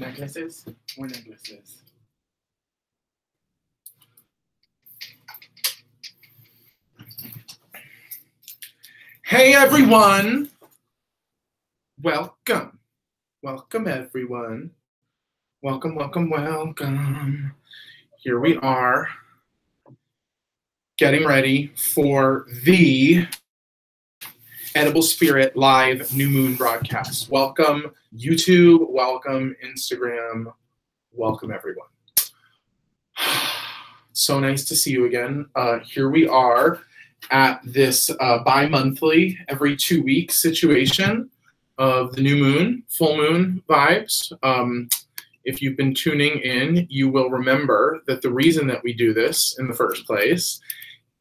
Necklaces or necklaces? Hey everyone! Welcome. Welcome everyone. Welcome, welcome, welcome. Here we are getting ready for the EdibleSpirit live new moon broadcast. Welcome YouTube, welcome Instagram, welcome everyone. So nice to see you again. Here we are at this bi-monthly, every 2 week situation of the new moon, full moon vibes. If you've been tuning in, you will remember that the reason that we do this in the first place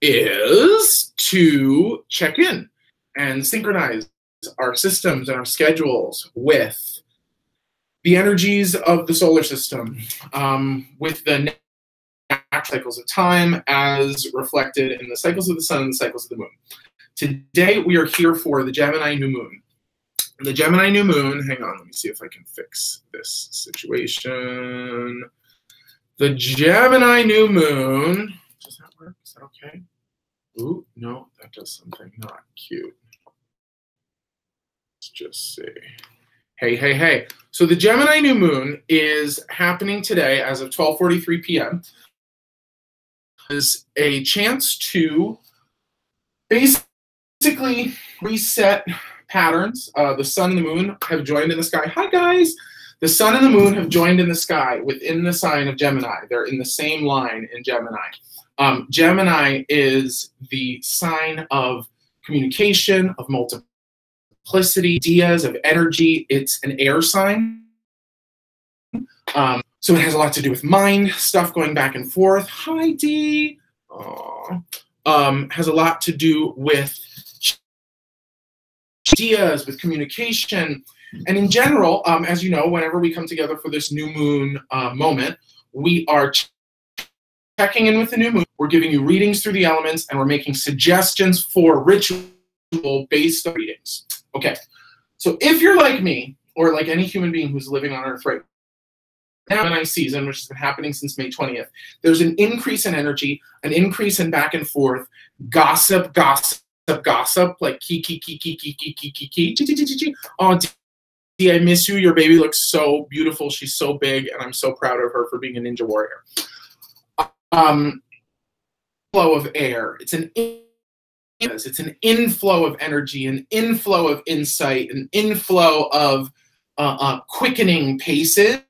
is to check in and synchronize our systems and our schedules with the energies of the solar system, with the natural cycles of time as reflected in the cycles of the sun and the cycles of the moon. Today we are here for the Gemini new moon. The Gemini new moon, hang on, let me see if I can fix this situation. The Gemini new moon, does that work? Is that okay? Ooh, no, that does something not cute. Let's just see. Hey, hey, hey. So the Gemini new moon is happening today as of 12:43 p.m. Is a chance to basically reset patterns. The sun and the moon have joined in the sky. Hi, guys. The sun and the moon have joined in the sky within the sign of Gemini. They're in the same line in Gemini. Gemini is the sign of communication, of multiplicity, ideas, of energy. It's an air sign. So it has a lot to do with mind, stuff going back and forth. Hi, Dee. Has a lot to do with ideas, with communication. And in general, as you know, whenever we come together for this new moon moment, we are checking in with the new moon. We're giving you readings through the elements, and we're making suggestions for ritual-based readings. Okay, so if you're like me, or like any human being who's living on Earth right now, Gemini season, which has been happening since May 20th, there's an increase in energy, an increase in back and forth, gossip, like kiki. Oh, Dee, I miss you. Your baby looks so beautiful. She's so big, and I'm so proud of her for being a ninja warrior. Flow of air. It's an inflow of energy, an inflow of insight, an inflow of quickening paces,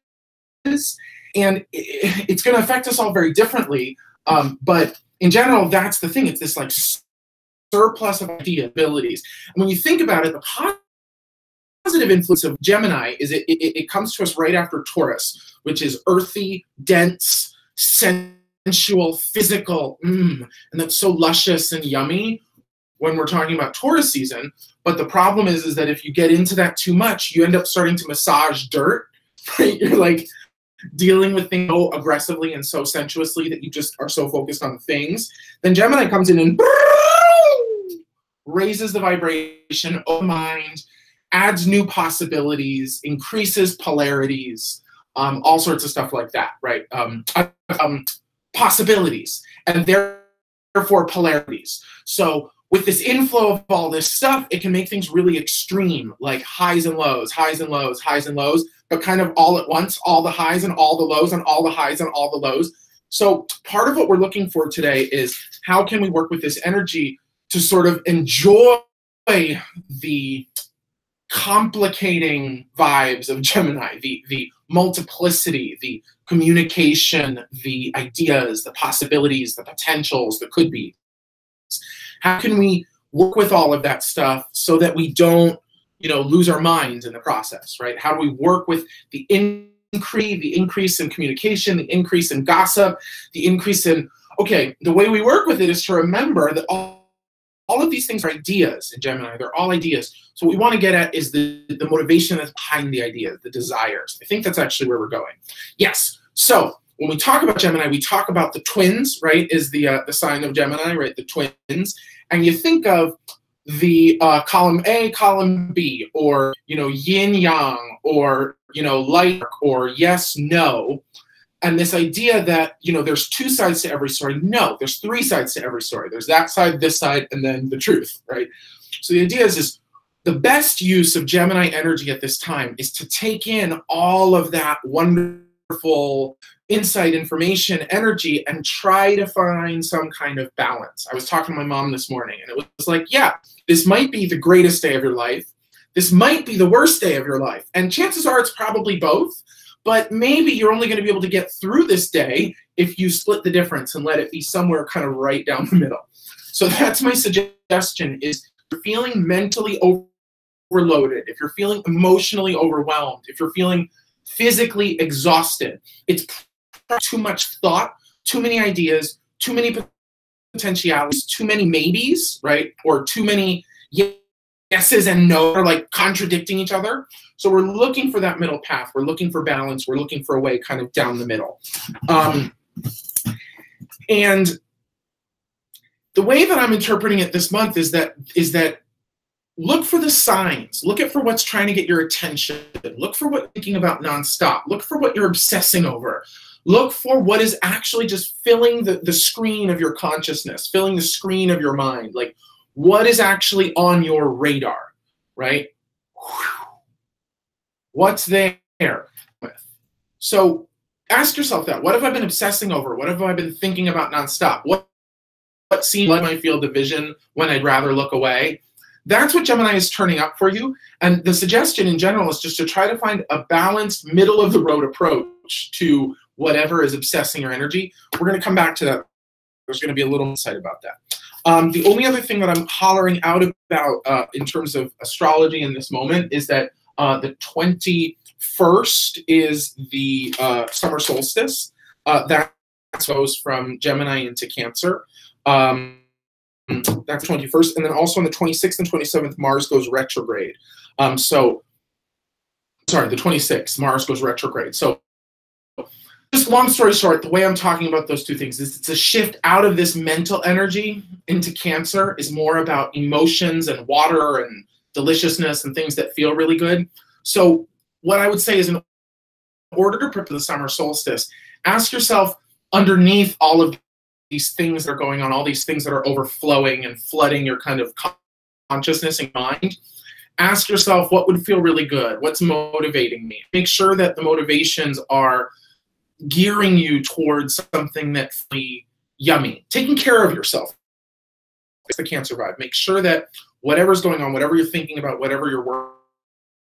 and it's going to affect us all very differently. But in general, that's the thing. It's this like surplus of idea abilities. And when you think about it, the positive influence of Gemini is it comes to us right after Taurus, which is earthy, dense, sensual, physical, and that's so luscious and yummy when we're talking about Taurus season. But the problem is that if you get into that too much, you end up starting to massage dirt, right? You're like dealing with things so aggressively and so sensuously that you just are so focused on things. Then Gemini comes in and raises the vibration of the mind, adds new possibilities, increases polarities, all sorts of stuff like that, right? Possibilities, and therefore polarities. So with this inflow of all this stuff, it can make things really extreme, like highs and lows, highs and lows, highs and lows, but kind of all at once, all the highs and all the lows and all the highs and all the lows. So part of what we're looking for today is how can we work with this energy to sort of enjoy the complicating vibes of Gemini, the multiplicity, the communication, the ideas, the possibilities, the potentials, the could-be. How can we work with all of that stuff so that we don't, lose our minds in the process, right? How do we work with the increase in communication, the increase in gossip, the increase in, okay, the way we work with it is to remember that all of these things are ideas in Gemini. They're all ideas. So what we want to get at is the motivation that's behind the idea, the desires. I think that's actually where we're going. Yes. So when we talk about Gemini, we talk about the twins, right? Is the sign of Gemini, right? The twins. And you think of the column A, column B, or, you know, yin yang, or, you know, light or yes, no. And this idea that, you know, there's two sides to every story. No, there's three sides to every story. There's that side, this side, and then the truth, right? So the idea is the best use of Gemini energy at this time is to take in all of that wonderful insight, information, energy, and try to find some kind of balance. I was talking to my mom this morning, and it was like, yeah, this might be the greatest day of your life. This might be the worst day of your life. And chances are it's probably both, but maybe you're only going to be able to get through this day if you split the difference and let it be somewhere kind of right down the middle. So that's my suggestion is if you're feeling mentally overloaded, if you're feeling emotionally overwhelmed, if you're feeling physically exhausted, it's too much thought, too many ideas, too many potentialities, too many maybes, right? Or too many yeses and no are like contradicting each other. So we're looking for that middle path. We're looking for balance. We're looking for a way kind of down the middle. And the way that I'm interpreting it this month is that look for the signs. Look for what's trying to get your attention. Look for what you're thinking about nonstop. Look for what you're obsessing over. Look for what is actually just filling the screen of your consciousness, filling the screen of your mind. Like, what is actually on your radar, right? What's there? So ask yourself that. What have I been obsessing over? What have I been thinking about nonstop? What seems like my field of vision when I'd rather look away? That's what Gemini is turning up for you. And the suggestion in general is just to try to find a balanced, middle-of-the-road approach to whatever is obsessing your energy. We're going to come back to that. There's going to be a little insight about that. The only other thing that I'm hollering out about in terms of astrology in this moment is that the 21st is the summer solstice. That goes from Gemini into Cancer. That's the 21st. And then also on the 26th and 27th, Mars goes retrograde. The 26th, Mars goes retrograde. So just long story short, the way I'm talking about those two things is it's a shift out of this mental energy into Cancer is more about emotions and water and deliciousness and things that feel really good. So what I would say is in order to prep for the summer solstice, ask yourself underneath all of these things that are going on, all these things that are overflowing and flooding your kind of consciousness and mind, ask yourself what would feel really good, what's motivating me. Make sure that the motivations are gearing you towards something that's really yummy. Taking care of yourself. It's the Cancer vibe. Make sure that whatever's going on, whatever you're thinking about, whatever you're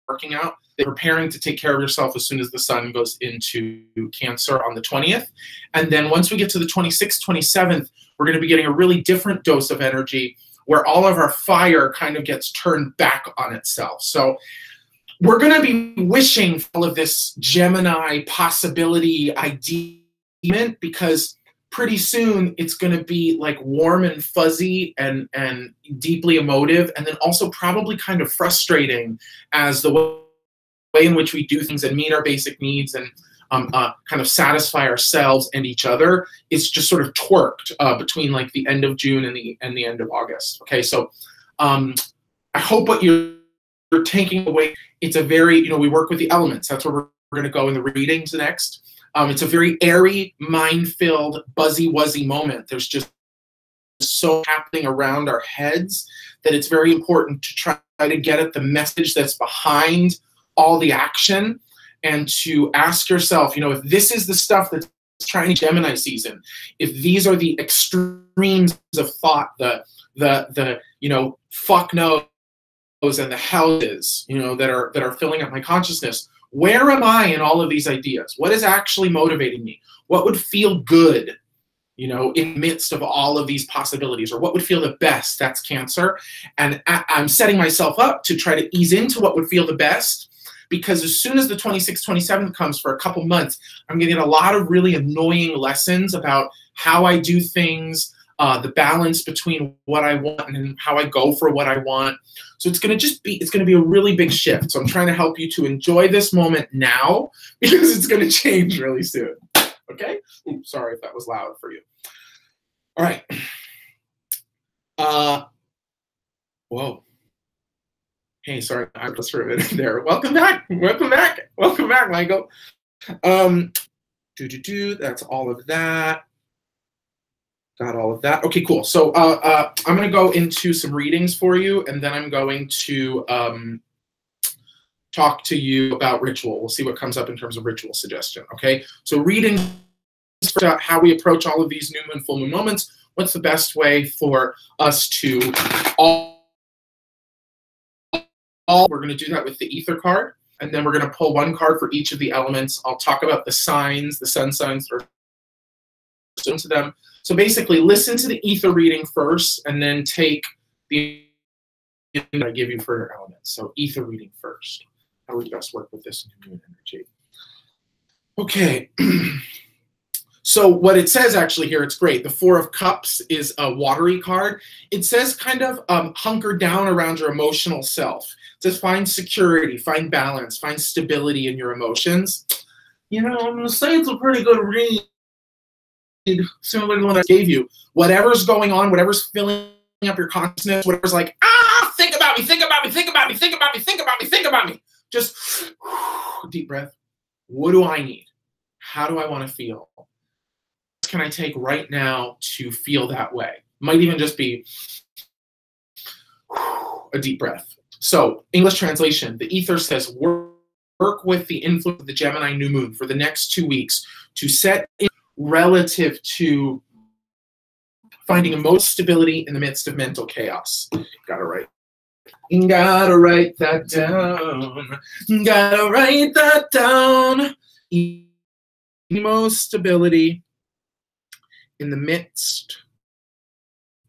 working out, they're preparing to take care of yourself as soon as the sun goes into Cancer on the 20th. And then once we get to the 26th, 27th, we're going to be getting a really different dose of energy where all of our fire kind of gets turned back on itself. So we're going to be wishing for all of this Gemini possibility idea because pretty soon it's going to be like warm and fuzzy and deeply emotive, and then also probably kind of frustrating as the way in which we do things and meet our basic needs and kind of satisfy ourselves and each other is just sort of twerked between like the end of June and the end of August. Okay, so I hope what you're taking away, it's a very, we work with the elements. That's where we're going to go in the readings next. It's a very airy, mind-filled, buzzy-wuzzy moment. There's just so happening around our heads that it's very important to try to get at the message that's behind all the action and to ask yourself, if this is the stuff that's trying to Gemini season, if these are the extremes of thought, the fuck knows and the houses, that are filling up my consciousness, where am I in all of these ideas? What is actually motivating me? What would feel good, in the midst of all of these possibilities? Or what would feel the best? That's Cancer. And I'm setting myself up to try to ease into what would feel the best, because as soon as the 26th, 27th comes for a couple months, I'm going to get a lot of really annoying lessons about how I do things, the balance between what I want and how I go for what I want. So it's going to be a really big shift. So I'm trying to help you to enjoy this moment now because it's going to change really soon. Okay? Ooh, sorry if that was loud for you. All right. Whoa. Hey, sorry, I was for a minute there. Welcome back. Welcome back. Welcome back, Michael. That's all of that. Got all of that. Okay, cool. So I'm going to go into some readings for you, and then I'm going to talk to you about ritual. We'll see what comes up in terms of ritual suggestion. Okay, so readings for how we approach all of these new moon, full moon moments. What's the best way for us to we're going to do that with the ether card, and then we're going to pull one card for each of the elements. I'll talk about the signs, the sun signs that are associated to them. So basically, listen to the ether reading first, and then take the I give you for your elements. So ether reading first. How would you best work with this new moon energy? Okay. So what it says actually here, it's great. The Four of Cups is a watery card. It says kind of hunker down around your emotional self. It says find security, find balance, find stability in your emotions. You know, I'm going to say it's a pretty good read, similar to the one I gave you. Whatever's going on, whatever's filling up your consciousness, whatever's like, think about me, think about me, think about me, think about me, think about me, think about me. Just deep breath. What do I need? How do I want to feel? Can I take right now to feel that way? Might even just be a deep breath. So English translation, the ether says work with the influence of the Gemini new moon for the next 2 weeks to set in relative to finding emotional stability in the midst of mental chaos. Gotta write that down. Gotta write that down. Emotional stability in the midst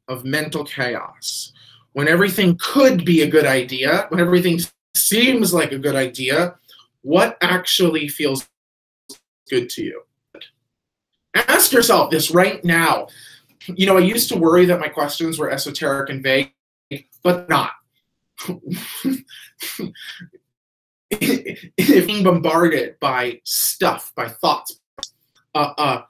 of mental chaos. When everything could be a good idea, when everything seems like a good idea, what actually feels good to you? Ask yourself this right now. You know, I used to worry that my questions were esoteric and vague, but not. If being bombarded by stuff, by thoughts, rather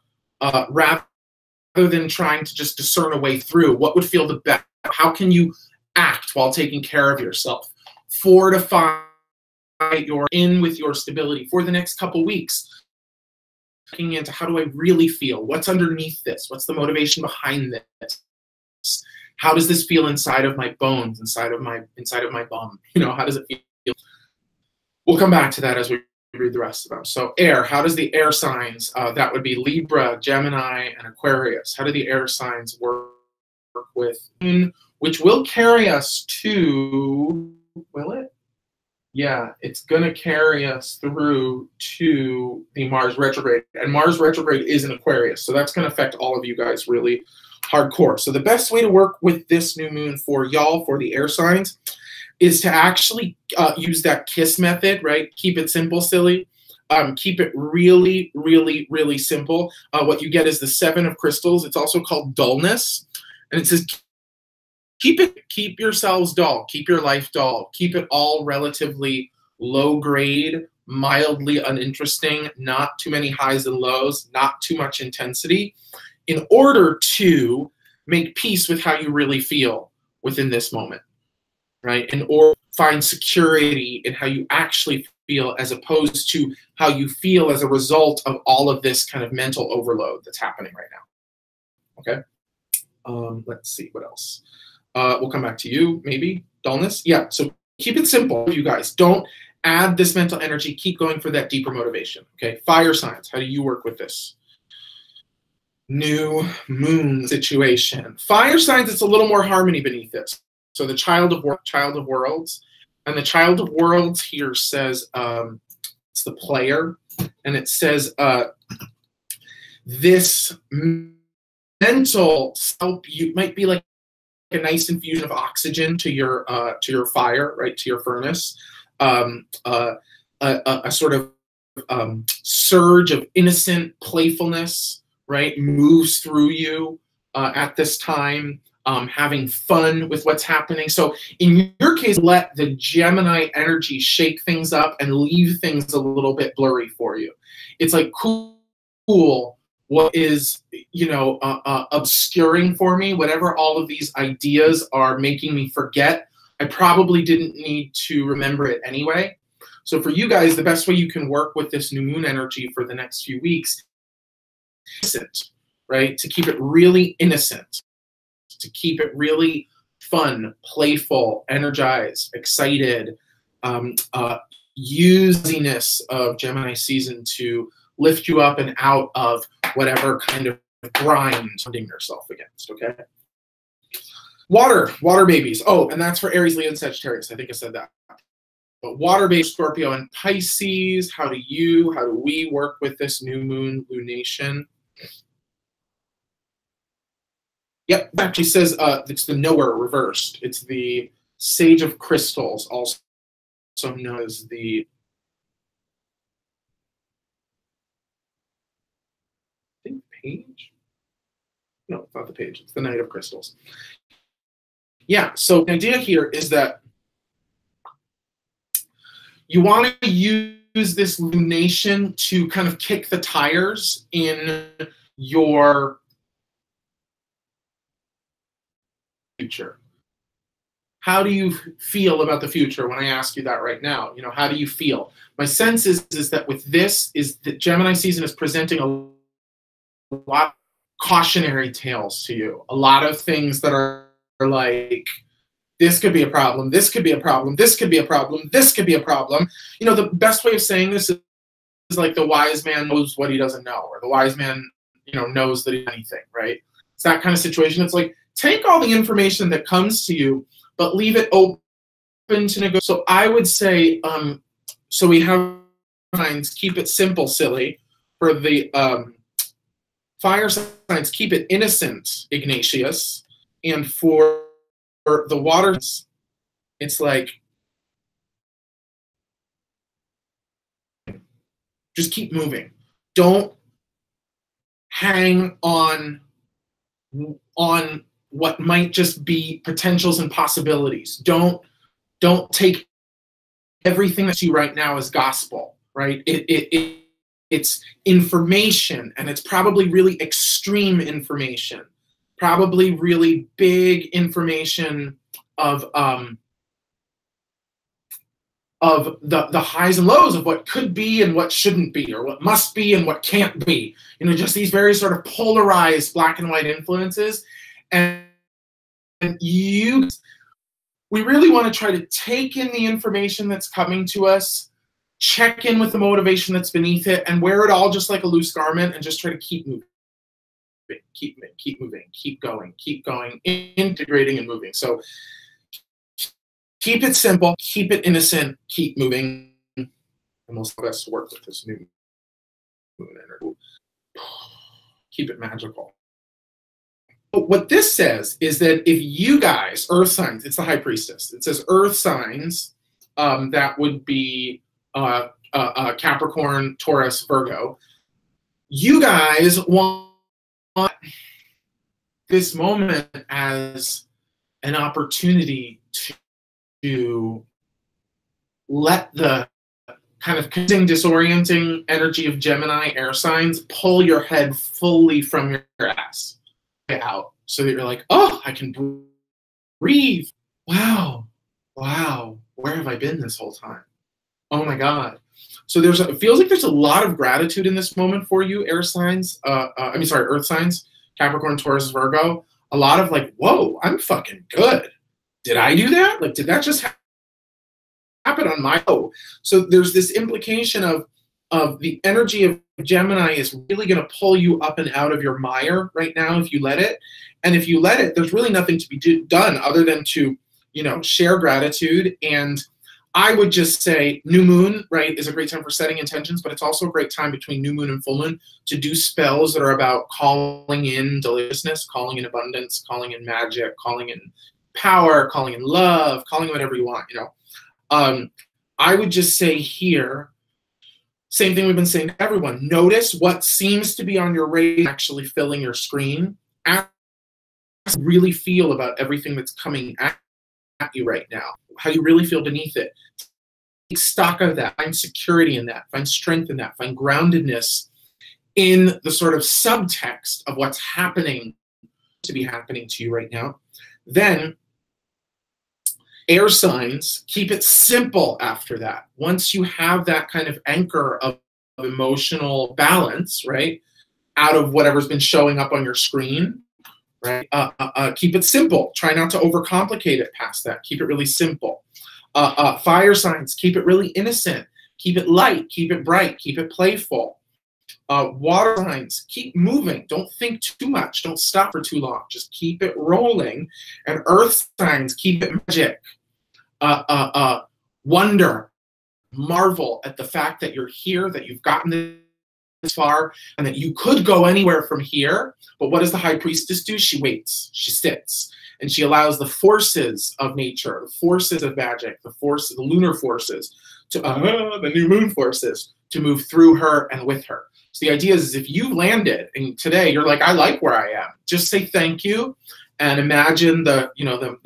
than trying to just discern a way through, what would feel the best? How can you act while taking care of yourself? Fortify your in with your stability for the next couple weeks. Looking into how do I really feel? What's underneath this? What's the motivation behind this? How does this feel inside of my bones, inside of my bum? You know, how does it feel? We'll come back to that as we read the rest of them. So air, how does the air signs, that would be Libra, Gemini, and Aquarius. How do the air signs work with moon, which will carry us to, will it? Yeah, it's going to carry us through to the Mars retrograde. And Mars retrograde is in Aquarius. So that's going to affect all of you guys really hardcore. So the best way to work with this new moon for y'all, for the air signs, is to actually use that KISS method, right? Keep it simple, silly. Keep it really, really, really simple. What you get is the 7 of crystals. It's also called dullness. And it says, keep yourselves dull. Keep your life dull. Keep it all relatively low grade, mildly uninteresting, not too many highs and lows, not too much intensity, in order to make peace with how you really feel within this moment. Right? And or find security in how you actually feel as opposed to how you feel as a result of all of this kind of mental overload that's happening right now. Okay? Let's see, what else? We'll come back to you, maybe. Dullness? Yeah, so keep it simple, you guys. Don't add this mental energy. Keep going for that deeper motivation. Okay? Fire signs, how do you work with this? New moon situation. Fire signs, it's a little more harmony beneath this. So the child of worlds, and the child of worlds here says it's the player, and it says this mental self you might be like a nice infusion of oxygen to your fire, right, to your furnace, a sort of surge of innocent playfulness, right, moves through you at this time. Having fun with what's happening. So in your case, let the Gemini energy shake things up and leave things a little bit blurry for you. It's like, cool, what is, you know, obscuring for me, whatever all of these ideas are making me forget, I probably didn't need to remember it anyway. So for you guys, the best way you can work with this new moon energy for the next few weeks, innocent, right? To keep it really innocent, to keep it really fun, playful, energized, excited, usiness of Gemini season to lift you up and out of whatever kind of grind finding yourself against, okay? Water babies. Oh, and that's for Aries, Leo, and Sagittarius. I think I said that. But water-based Scorpio and Pisces, how do we work with this new moon lunation? Yep, it actually says it's the knower reversed. It's the Sage of Crystals, also known as the Page? No, it's not the Page. It's the Knight of Crystals. Yeah, so the idea here is that you want to use this lunation to kind of kick the tires in your future. How do you feel about the future when I ask you that right now? You know, how do you feel? My sense is that with this is that Gemini season is presenting a lot of cautionary tales to you. A lot of things that are like, this could be a problem, this could be a problem, this could be a problem, this could be a problem. You know, the best way of saying this is like the wise man knows what he doesn't know, or the wise man, you know, knows that he's anything, right? It's that kind of situation. It's like, take all the information that comes to you, but leave it open to negotiate. So I would say, so we have signs, keep it simple, silly. For the fire signs, keep it innocent, Ignatius. And for the water, it's like, just keep moving. Don't hang on what might just be potentials and possibilities. Don't take everything that's you right now as gospel, right? It's information, and it's probably really extreme information, probably really big information of the highs and lows of what could be and what shouldn't be, or what must be and what can't be. You know, just these very sort of polarized black and white influences. And we really want to try to take in the information that's coming to us, check in with the motivation that's beneath it, and wear it all just like a loose garment, and just try to keep moving. Keep moving, keep going, integrating and moving. So keep it simple, keep it innocent, keep moving, and most of us work with this new moon energy. Keep it magical. But what this says is that if you guys, earth signs, it's the high priestess. It says earth signs, that would be Capricorn, Taurus, Virgo. You guys want this moment as an opportunity to let the kind of disorienting energy of Gemini air signs pull your head fully from your ass out, so that you're like, oh, I can breathe. Wow, where have I been this whole time? Oh my God. So it feels like there's a lot of gratitude in this moment for you, air signs. Earth signs, Capricorn, Taurus, Virgo. A lot of like, whoa, I'm fucking good. Did I do that? Like, did that just happen on my own? So there's this implication of the energy of Gemini is really going to pull you up and out of your mire right now if you let it. And if you let it, there's really nothing to be done other than to, you know, share gratitude. And I would just say new moon, right, is a great time for setting intentions, but it's also a great time between new moon and full moon to do spells that are about calling in deliciousness, calling in abundance, calling in magic, calling in power, calling in love, calling whatever you want, you know. I would just say here, same thing we've been saying to everyone. Notice what seems to be on your radar actually filling your screen. Really feel about everything that's coming at you right now. How you really feel beneath it. Take stock of that. Find security in that. Find strength in that. Find groundedness in the sort of subtext of what's happening to be happening to you right now. Then, Air signs, keep it simple after that. Once you have that kind of anchor of emotional balance, right, out of whatever's been showing up on your screen, right, keep it simple. Try not to overcomplicate it past that. Keep it really simple. Fire signs, keep it really innocent. Keep it light, keep it bright, keep it playful. Water signs, keep moving. Don't think too much. Don't stop for too long. Just keep it rolling. And earth signs, keep it magic. Wonder, marvel at the fact that you're here, that you've gotten this far, and that you could go anywhere from here. But what does the high priestess do? She waits. She sits. And she allows the forces of nature, the forces of magic, the lunar forces, the new moon forces, to move through her and with her. So the idea is if you landed and today you're like, I like where I am, just say thank you and imagine the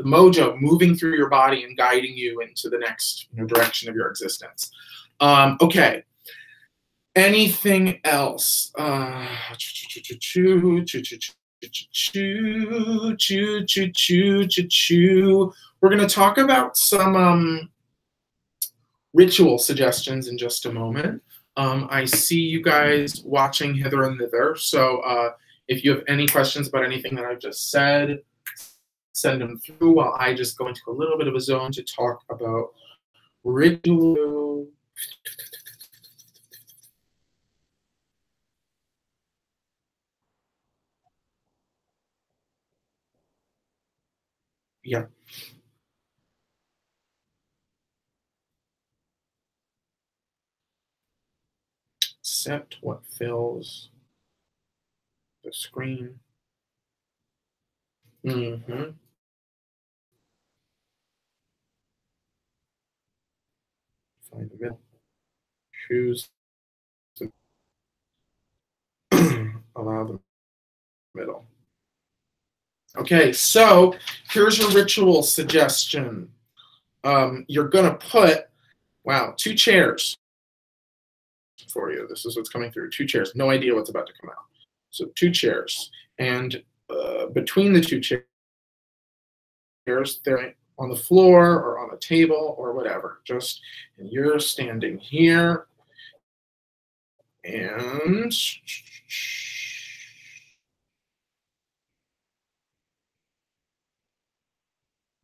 mojo moving through your body and guiding you into the next direction of your existence. Okay. Anything else? We're going to talk about some ritual suggestions in just a moment. I see you guys watching hither and thither. So if you have any questions about anything that I've just said, send them through while I just go into a little bit of a zone to talk about ritual. Yeah. Accept what fills the screen. Mm-hmm. Find the middle. Choose the allow the middle. Okay, so here's your ritual suggestion. You're gonna put, wow, 2 chairs for you. This is what's coming through. 2 chairs. No idea what's about to come out. So 2 chairs, and between the 2 chairs, they're on the floor or on a table or whatever. Just, and you're standing here, and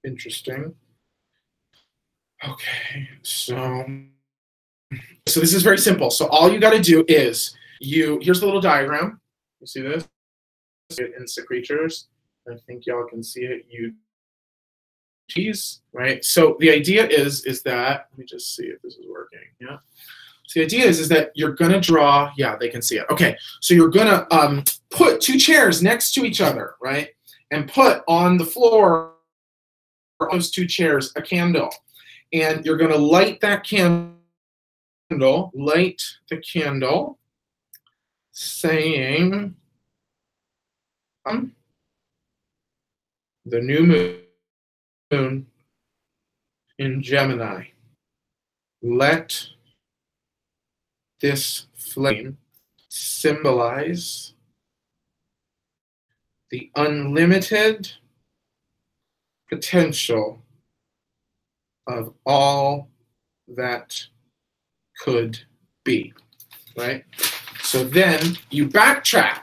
interesting. Okay, so this is very simple. So all you got to do is here's the little diagram. You see this? Insect creatures. I think y'all can see it. Right? So the idea is that, let me just see if this is working. Yeah. So the idea is that you're gonna draw, yeah, they can see it. Okay, so you're gonna put 2 chairs next to each other, right? And put on the floor of those 2 chairs a candle. And you're gonna light that candle, saying, the new moon in Gemini. Let this flame symbolize the unlimited potential of all that could be, right? So then you backtrack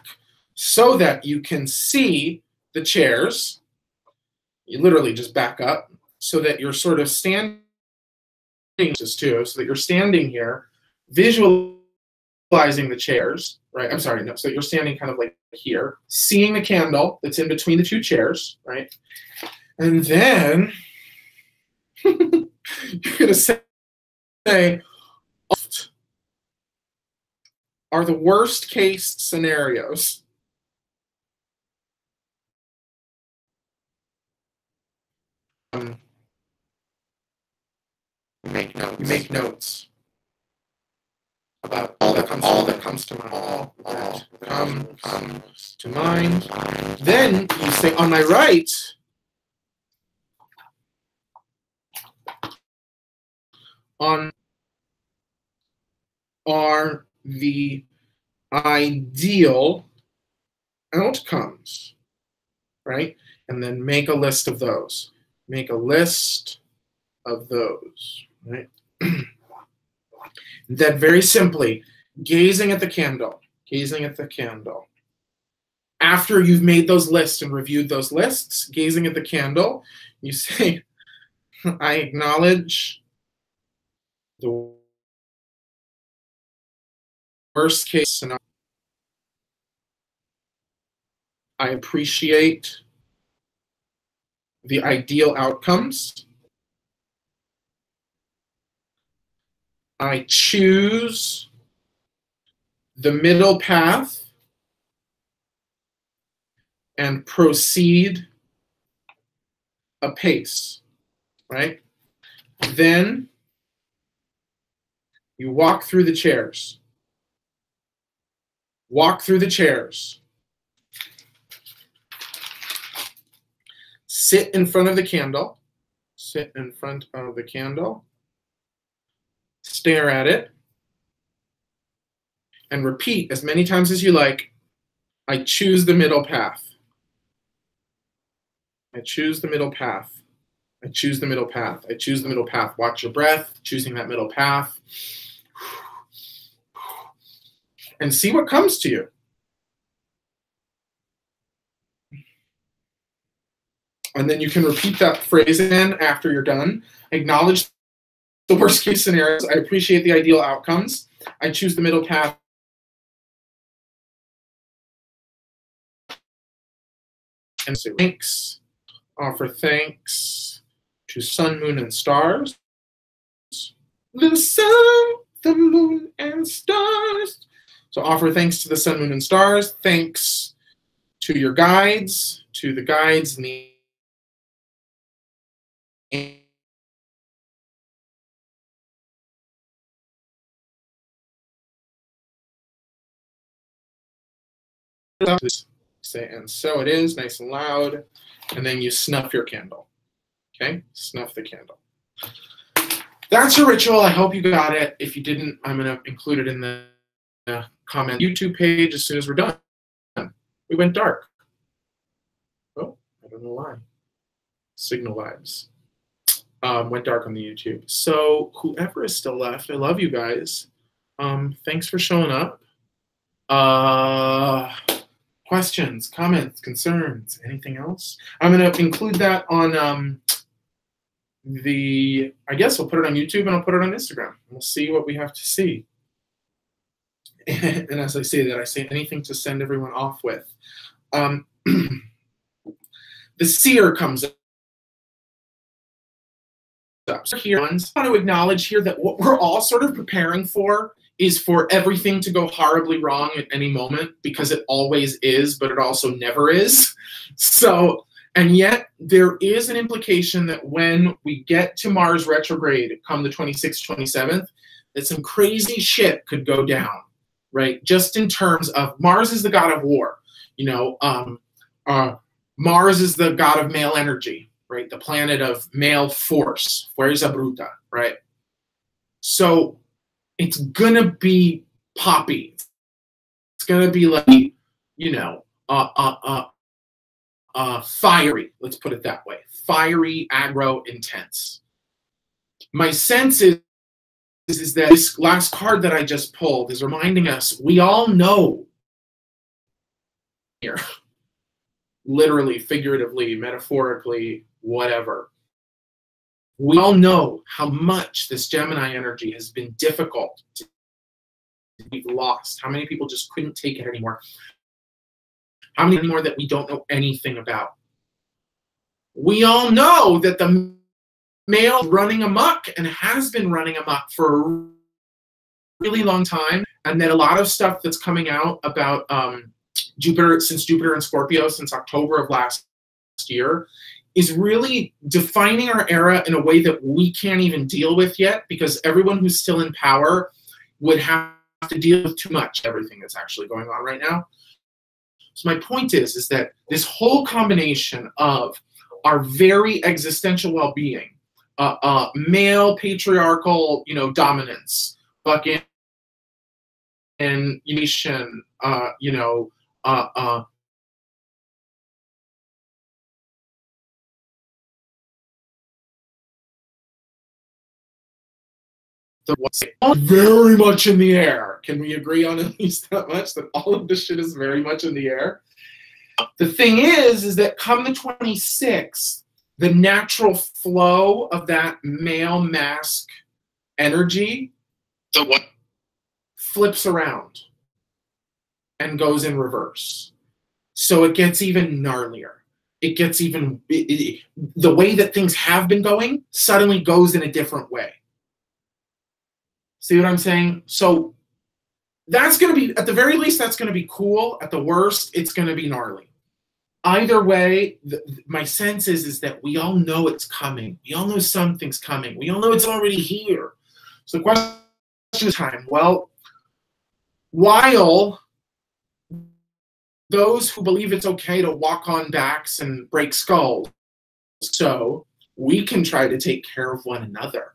so that you can see the chairs. You literally just back up so that you're sort of standing, just too, so that you're standing here, visualizing the chairs, right? I'm sorry, no, so you're standing kind of like here, seeing the candle that's in between the 2 chairs, right? And then you're gonna say, are the worst case scenarios. You make notes about all that comes to mind. Then you say, on my right, are the ideal outcomes, right? And then make a list of those. Make a list of those, right? That very simply, gazing at the candle, after you've made those lists and reviewed those lists, gazing at the candle, you say, I acknowledge the worst case scenario. I appreciate the ideal outcomes. I choose the middle path and proceed apace, right? Then you walk through the chairs. Walk through the chairs. Sit in front of the candle. Sit in front of the candle. Stare at it. And repeat as many times as you like, I choose the middle path. I choose the middle path. I choose the middle path. I choose the middle path. Watch your breath, choosing that middle path. And see what comes to you. And then you can repeat that phrase again after you're done. Acknowledge the worst case scenarios. I appreciate the ideal outcomes. I choose the middle path. And say thanks. Offer thanks to sun, moon, and stars. The sun, the moon, and stars. So offer thanks to the sun, moon, and stars. Thanks to your guides, to the guides and the say, and so it is, nice and loud. And then you snuff your candle. Okay? Snuff the candle. That's your ritual. I hope you got it. If you didn't, I'm going to include it in the comment YouTube page as soon as we're done. We went dark. Oh, I don't know why. Signal vibes. Went dark on the YouTube. So whoever is still left, I love you guys. Thanks for showing up. Questions, comments, concerns, anything else? I'm going to include that on I guess I'll put it on YouTube and I'll put it on Instagram. We'll see what we have to see. And as I say that, I say anything to send everyone off with. The seer comes up. Here, I want to acknowledge here that what we're all sort of preparing for is for everything to go horribly wrong at any moment, because it always is, but it also never is. So, and yet there is an implication that when we get to Mars retrograde come the 26th, 27th, that some crazy shit could go down, right? Just in terms of Mars is the god of war, you know, Mars is the god of male energy, right? The planet of male force, fuerza bruta, right? So it's gonna be poppy. It's gonna be like, you know, fiery. Let's put it that way. Fiery, aggro, intense. My sense is that this last card that I just pulled is reminding us we all know here, literally, figuratively, metaphorically, whatever. We all know how much this Gemini energy has been difficult to be lost. How many people just couldn't take it anymore? How many more that we don't know anything about? We all know that the male is running amok and has been running amok for a really long time, and that a lot of stuff that's coming out about Jupiter and Scorpio since October of last year is really defining our era in a way that we can't even deal with yet, because everyone who's still in power would have to deal with too much, everything that's actually going on right now. So my point is that this whole combination of our very existential well-being, male patriarchal, you know, dominance, fucking nation, you know, very much in the air. Can we agree on at least that much, that all of this shit is very much in the air? The thing is that come the 26th, the natural flow of that male mask energy flips around and goes in reverse. So it gets even gnarlier. It gets even, the way that things have been going suddenly goes in a different way. See what I'm saying? So that's going to be, at the very least, that's going to be cool. At the worst, it's going to be gnarly. Either way, my sense is that we all know it's coming. We all know something's coming. We all know it's already here. So the question is time. Well, while those who believe it's okay to walk on backs and break skulls, so we can try to take care of one another.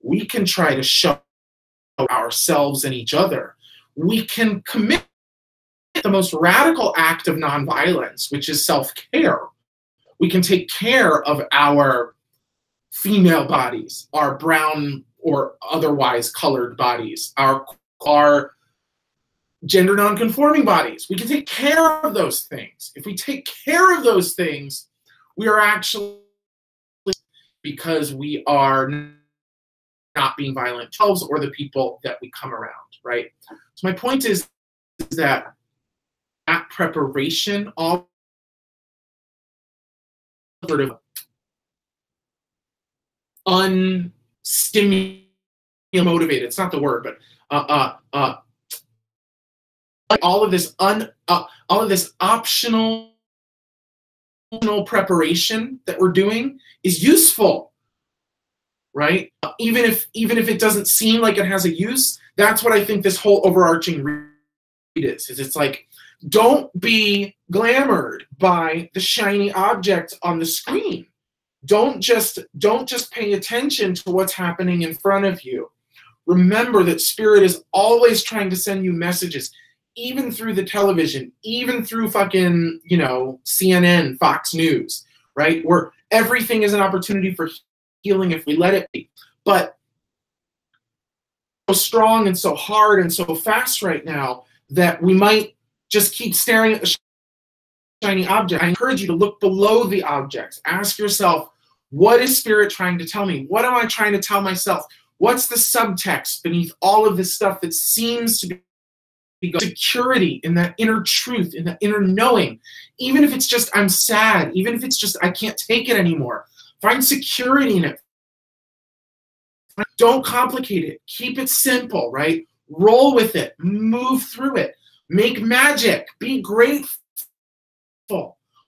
We can try to show ourselves and each other. We can commit the most radical act of nonviolence, which is self-care. We can take care of our female bodies, our brown or otherwise colored bodies, our gender nonconforming bodies. We can take care of those things. If we take care of those things, we are actually, because we are not being violent ourselves or the people that we come around, right? So my point is that preparation, all sort of unstimulated, it's not the word, but all of this optional preparation that we're doing is useful, right? Even if it doesn't seem like it has a use, that's what I think this whole overarching read is it's like, don't be glamored by the shiny object on the screen. Don't just pay attention to what's happening in front of you. Remember that Spirit is always trying to send you messages, even through the television, even through fucking, CNN, Fox News, right? Where everything is an opportunity for healing if we let it be. But so strong and so hard and so fast right now that we might just keep staring at the shiny object. I encourage you to look below the objects. Ask yourself, what is Spirit trying to tell me? What am I trying to tell myself? What's the subtext beneath all of this stuff that seems to be security in that inner truth, in that inner knowing? Even if it's just I'm sad, even if it's just I can't take it anymore, find security in it. Don't complicate it. Keep it simple, right? Roll with it. Move through it. Make magic. Be grateful.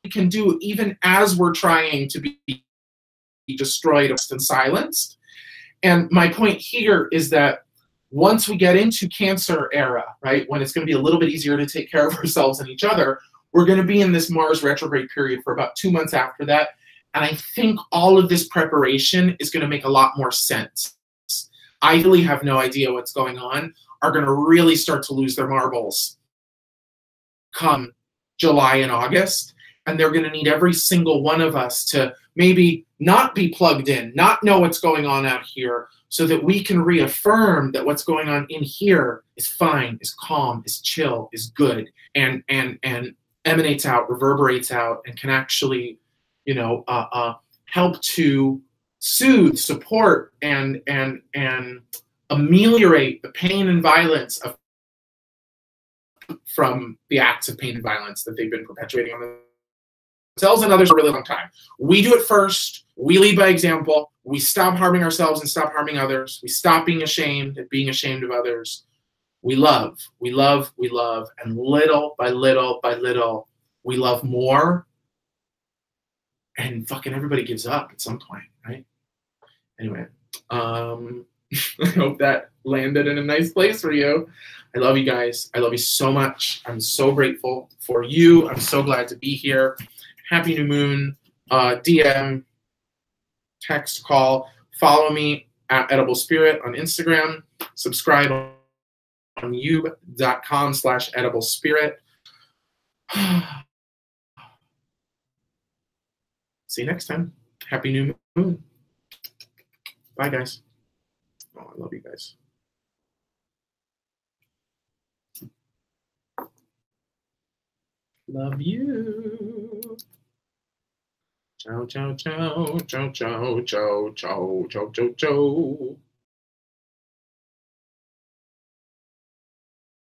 We can do even as we're trying to be destroyed and silenced. And my point here is that once we get into Cancer era, right, when it's going to be a little bit easier to take care of ourselves and each other, we're going to be in this Mars retrograde period for about 2 months after that. And I think all of this preparation is going to make a lot more sense. I really have no idea what's going on, are going to really start to lose their marbles come July and August. And they're going to need every single one of us to maybe not be plugged in, not know what's going on out here, so that we can reaffirm that what's going on in here is fine, is calm, is chill, is good, and emanates out, reverberates out, and can actually, help to soothe, support, and ameliorate the pain and violence from the acts of pain and violence that they've been perpetuating on themselves and others for a really long time. We do it first. We lead by example. We stop harming ourselves and stop harming others. We stop being ashamed and being ashamed of others. We love, and little by little by little, we love more, and fucking everybody gives up at some point, right? Anyway, I hope that landed in a nice place for you. I love you guys. I love you so much. I'm so grateful for you. I'm so glad to be here. Happy new moon. DM, text, call. Follow me at EdibleSpirit on Instagram. Subscribe on youtube.com/EdibleSpirit. See you next time. Happy new moon. Bye, guys. Oh, I love you guys. Love you. Ciao, ciao, ciao, ciao, ciao, ciao, ciao, ciao, ciao, ciao.